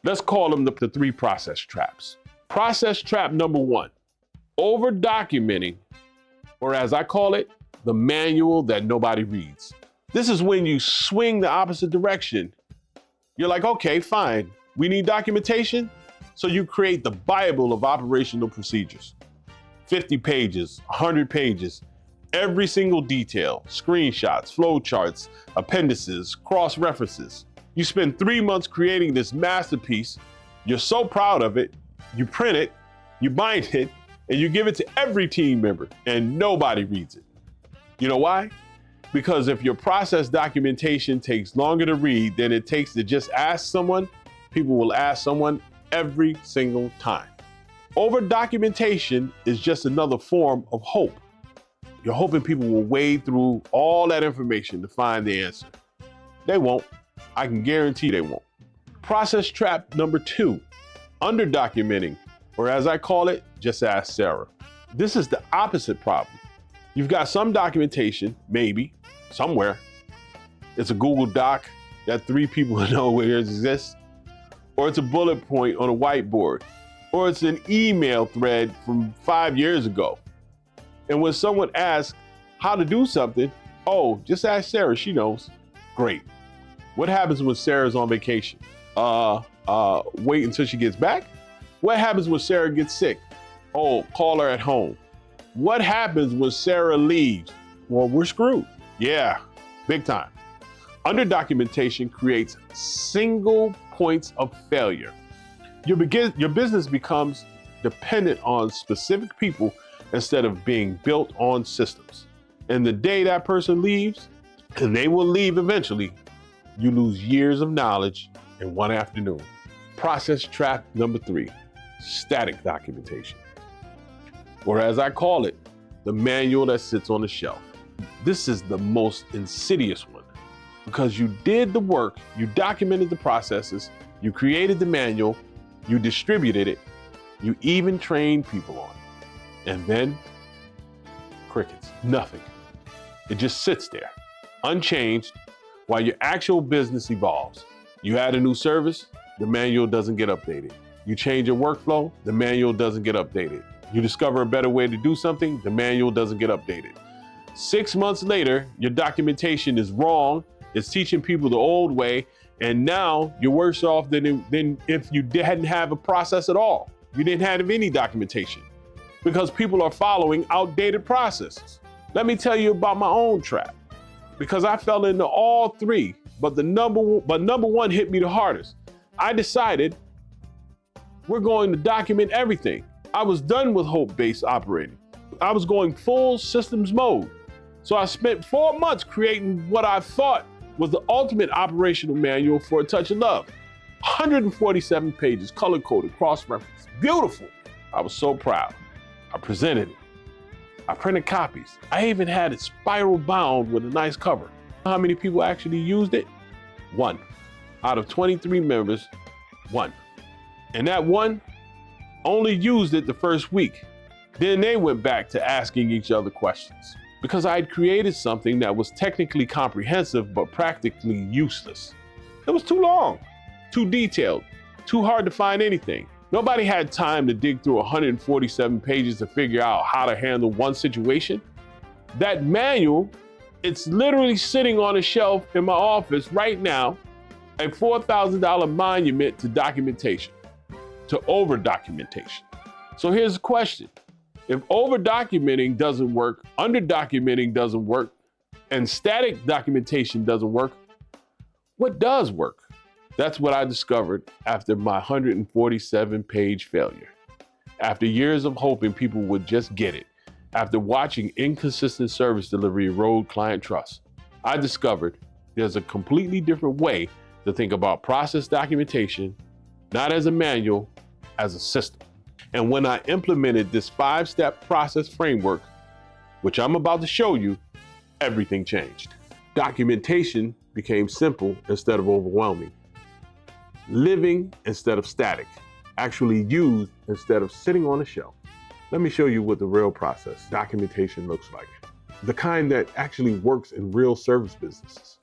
Let's call them the three process traps. Process trap number one, over documenting, or as I call it, the manual that nobody reads. This is when you swing the opposite direction. You're like, okay, fine, we need documentation. So you create the Bible of operational procedures. 50 pages, 100 pages, every single detail, screenshots, flowcharts, appendices, cross-references. You spend 3 months creating this masterpiece. You're so proud of it. You print it, you bind it, and you give it to every team member, and nobody reads it. You know why? Because if your process documentation takes longer to read than it takes to just ask someone, people will ask someone every single time. Over documentation is just another form of hope. You're hoping people will wade through all that information to find the answer. They won't. I can guarantee they won't. Process trap number two, under documenting, or as I call it, just ask Sarah. This is the opposite problem. You've got some documentation, maybe, somewhere. It's a Google Doc that 3 people know where it exists, or it's a bullet point on a whiteboard, or it's an email thread from 5 years ago. And when someone asks how to do something, oh, just ask Sarah, she knows. Great. What happens when Sarah's on vacation? Wait until she gets back? What happens when Sarah gets sick? Oh, call her at home. What happens when Sarah leaves? Well, we're screwed. Yeah, big time. Under documentation creates single points of failure. Your business becomes dependent on specific people instead of being built on systems. And the day that person leaves, and they will leave eventually, you lose years of knowledge in one afternoon. Process trap number 3, static documentation. Or as I call it, the manual that sits on the shelf. This is the most insidious one because you did the work, you documented the processes, you created the manual, you distributed it, you even trained people on it. And then crickets, nothing. It just sits there, unchanged, while your actual business evolves. You add a new service, the manual doesn't get updated. You change your workflow, the manual doesn't get updated. You discover a better way to do something, the manual doesn't get updated. 6 months later, your documentation is wrong, it's teaching people the old way, and now you're worse off than if you didn't have a process at all. You didn't have any documentation because people are following outdated processes. Let me tell you about my own trap because I fell into all 3, but number one hit me the hardest. I decided we're going to document everything. I was done with hope-based operating. I was going full systems mode. So I spent 4 months creating what I thought was the ultimate operational manual for A Touch of Love. 147 pages, color-coded, cross-referenced, beautiful. I was so proud. I presented it. I printed copies. I even had it spiral bound with a nice cover. How many people actually used it? 1. Out of 23 members, 1. And that 1 only used it the first week. Then they went back to asking each other questions because I had created something that was technically comprehensive but practically useless. It was too long, too detailed, too hard to find anything. Nobody had time to dig through 147 pages to figure out how to handle one situation. That manual, it's literally sitting on a shelf in my office right now, a $4,000 monument to documentation, to over-documentation. So here's the question. If over-documenting doesn't work, under-documenting doesn't work, and static documentation doesn't work, what does work? That's what I discovered after my 147-page failure. After years of hoping people would just get it, after watching inconsistent service delivery erode client trust, I discovered there's a completely different way to think about process documentation, not as a manual, as a system. And when I implemented this 5-step process framework, which I'm about to show you, everything changed. Documentation became simple instead of overwhelming. Living instead of static. Actually used instead of sitting on a shelf. Let me show you what the real process documentation looks like. The kind that actually works in real service businesses.